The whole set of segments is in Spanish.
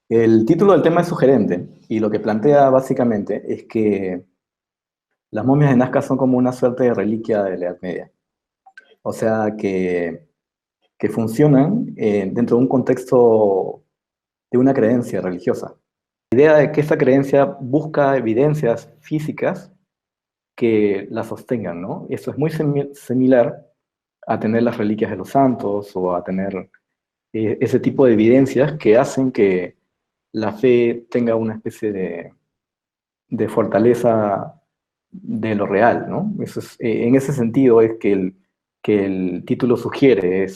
El título del tema es sugerente y lo que plantea básicamente es que las momias de Nazca son como una suerte de reliquia de la Edad Media. O sea, que funcionan dentro de un contexto de una creencia religiosa. La idea de que esa creencia busca evidencias físicas que la sostengan, ¿no? Eso es muy similar a tener las reliquias de los santos o a tener ese tipo de evidencias que hacen que la fe tenga una especie de fortaleza de lo real, ¿no? En ese sentido es que el título sugiere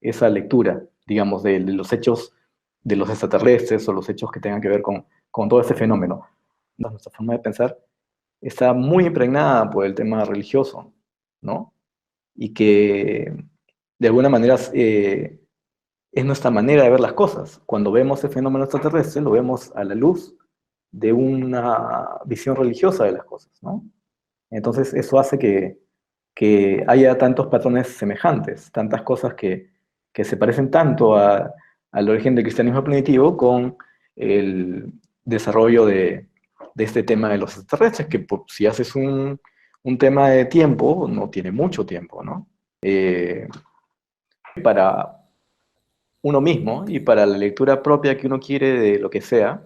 esa lectura, digamos, de los hechos de los extraterrestres o los hechos que tengan que ver con todo ese fenómeno. Nuestra forma de pensar está muy impregnada por el tema religioso, ¿no? Y que de alguna manera es nuestra manera de ver las cosas. Cuando vemos el fenómeno extraterrestre, lo vemos a la luz de una visión religiosa de las cosas, ¿no? Entonces eso hace que haya tantos patrones semejantes, tantas cosas que se parecen tanto al origen del cristianismo primitivo con el desarrollo de este tema de los extraterrestres, que si haces un tema de tiempo, no tiene mucho tiempo, ¿no? Para uno mismo y para la lectura propia que uno quiere de lo que sea,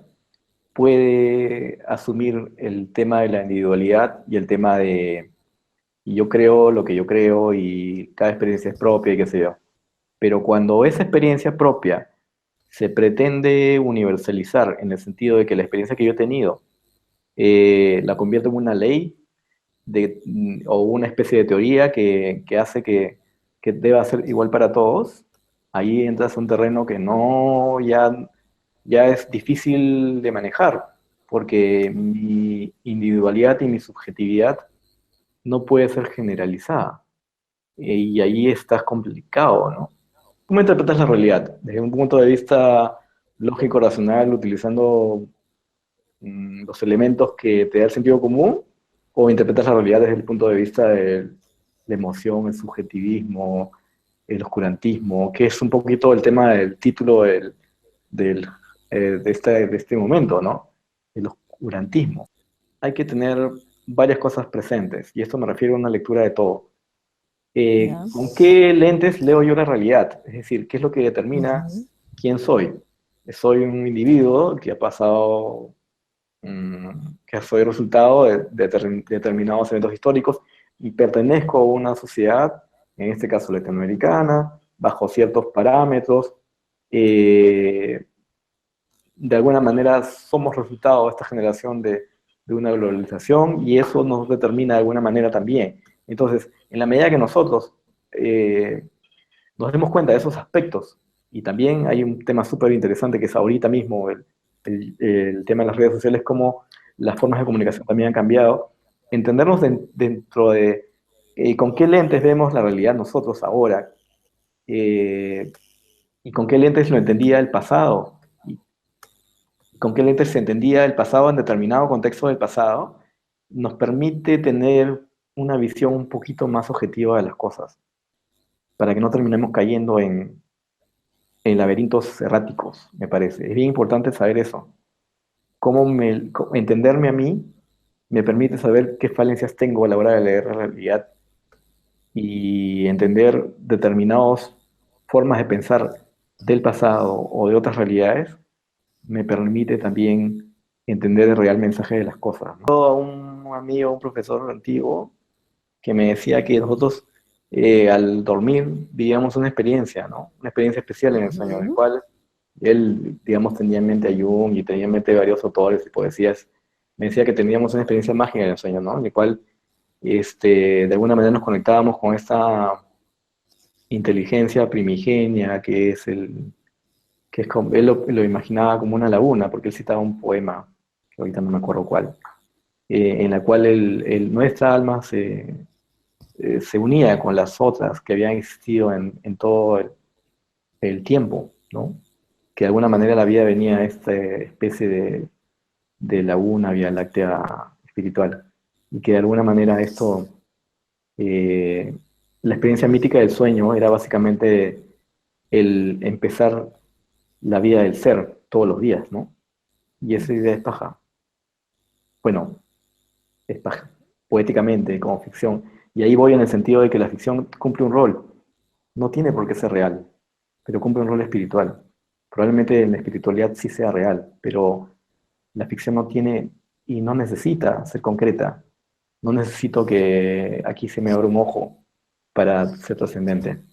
puede asumir el tema de la individualidad y el tema de yo creo lo que yo creo y cada experiencia es propia y qué sé yo. Pero cuando esa experiencia propia se pretende universalizar en el sentido de que la experiencia que yo he tenido la convierto en una ley o una especie de teoría que hace que deba ser igual para todos, ahí entras a un terreno que no, ya es difícil de manejar, porque mi individualidad y mi subjetividad no puede ser generalizada. Y ahí estás complicado, ¿no? ¿Cómo interpretas la realidad? Desde un punto de vista lógico, racional, utilizando los elementos que te da el sentido común, o interpretas la realidad desde el punto de vista de la emoción, el subjetivismo, el oscurantismo, que es un poquito el tema del título del, de este momento, ¿no? El oscurantismo. Hay que tener varias cosas presentes, y esto me refiero a una lectura de todo. Ya. ¿Con qué lentes leo yo la realidad? Es decir, ¿qué es lo que determina Ujú. quién soy? Soy un individuo que ha pasado, que soy resultado de determinados eventos históricos y pertenezco a una sociedad, en este caso latinoamericana, bajo ciertos parámetros. eh, de alguna manera somos resultado de esta generación de una globalización y eso nos determina de alguna manera también. Entonces, en la medida que nosotros eh, nos demos cuenta de esos aspectos, y también hay un tema súper interesante que es ahorita mismo el tema de las redes sociales, cómo las formas de comunicación también han cambiado, entendernos dentro de con qué lentes vemos la realidad nosotros ahora, eh, y con qué lentes lo entendía el pasado, y con qué lentes se entendía el pasado en determinado contexto del pasado, nos permite tener una visión un poquito más objetiva de las cosas, para que no terminemos cayendo en laberintos erráticos, me parece. Es bien importante saber eso. Entenderme a mí me permite saber qué falencias tengo a la hora de leer la realidad y entender determinadas formas de pensar del pasado o de otras realidades, me permite también entender el real mensaje de las cosas, ¿no? A un amigo, un profesor antiguo, que me decía que nosotros al dormir vivíamos una experiencia, ¿no? Una experiencia especial en el sueño, en el Ujú. cual él, digamos, tenía en mente a Jung y tenía en mente varios autores y poesías. Me decía que teníamos una experiencia mágica en el sueño, ¿no? En el cual, de alguna manera nos conectábamos con esta inteligencia primigenia que es como, él lo imaginaba como una laguna, porque él citaba un poema, que ahorita no me acuerdo cuál, en la cual nuestra alma se unía con las otras que habían existido en todo el tiempo, ¿no? Que de alguna manera la vida venía a esta especie de laguna vía láctea espiritual, y que de alguna manera esto, eh, la experiencia mítica del sueño era básicamente el empezar la vida del ser. todos los días, ¿no? Y esa idea es paja. Bueno, es paja, poéticamente, como ficción. Y ahí voy en el sentido de que la ficción cumple un rol. No tiene por qué ser real, pero cumple un rol espiritual. Probablemente en la espiritualidad sí sea real, pero la ficción no tiene y no necesita ser concreta. No necesito que aquí se me abra un ojo para ser trascendente.